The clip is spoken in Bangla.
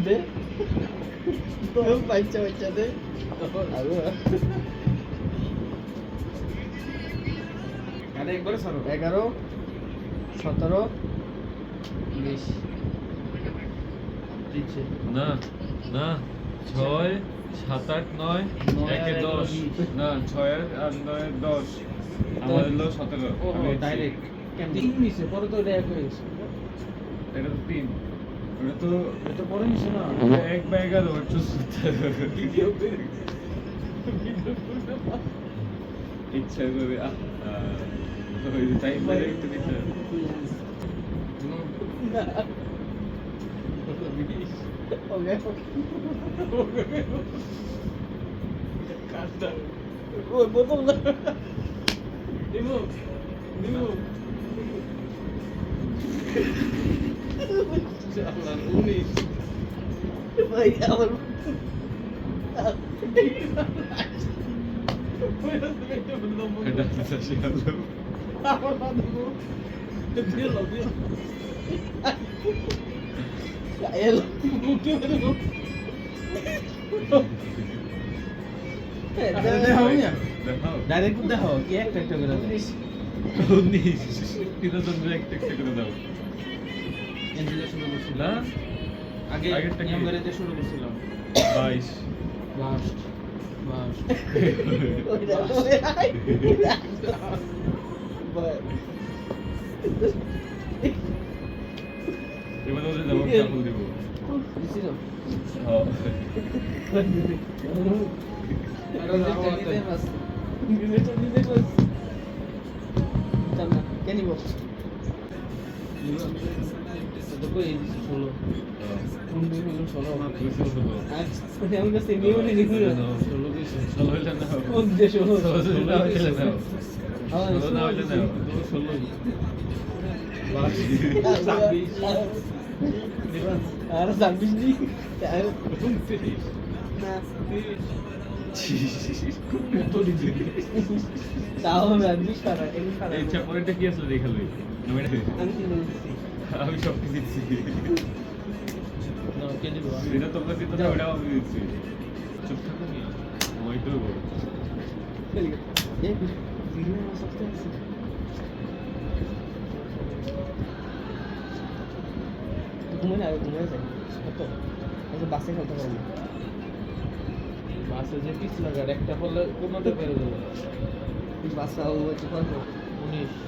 দে তো বাচ্চা দে আরে একবারে সরো 11 17 20 দিচ্ছে না না 6 7 8 9 1 10 না 6 আর 9 10 আমার হলো 17 আমি ডাইরেক্ট তিন নিছে পরে তো এটা এক হয়ে গেছে এটা তো 3 ওটা তো এটা পরে নিছে না 1 বা 11 ভিডিও ইচ্ছা করে ওই টাইম ধরে একটু দিতে ওকে ওই বোতল না নিমু চালান 19 ভাই আমার এটা শেষ হলো আমার বান্ধব দিল এল মুখে মেরে দেখাও না দেখাও ডাইরেক্ট দেখাও কি একটা একটা করে দাও 19 তিনজন একটা একটা করে দাও এনজিলে শুরু করছিলাম না আগে আগেরটা কি? এমবেরেতে শুরু করছিলাম 22 বাস ওইটা এবার ওদের যাবো কাপড় দিব দিছিল হ্যাঁ কেন নিব আমার কাছে নিয়েও নি নিব কোন দেশ হলো আর জানিস নি না তাও আমি জানিস পারা এমনি পারা ইচ্ছা পরেরটা কি আসলে দেখালো আমি কিনে দিচ্ছি আমি সব কিছু দিচ্ছি এটা তোমরা দিতে না ওটাও আমি দিচ্ছি চুপ থাকো নি মই তো বল ঘুমে না ঘুমে যায় কত আচ্ছা বাসে খেলতে পারবো বাসে যে পিছ লাগার একটা হলে কোনোটা বের হয়ে যাবে বাসা ও হচ্ছে কত 19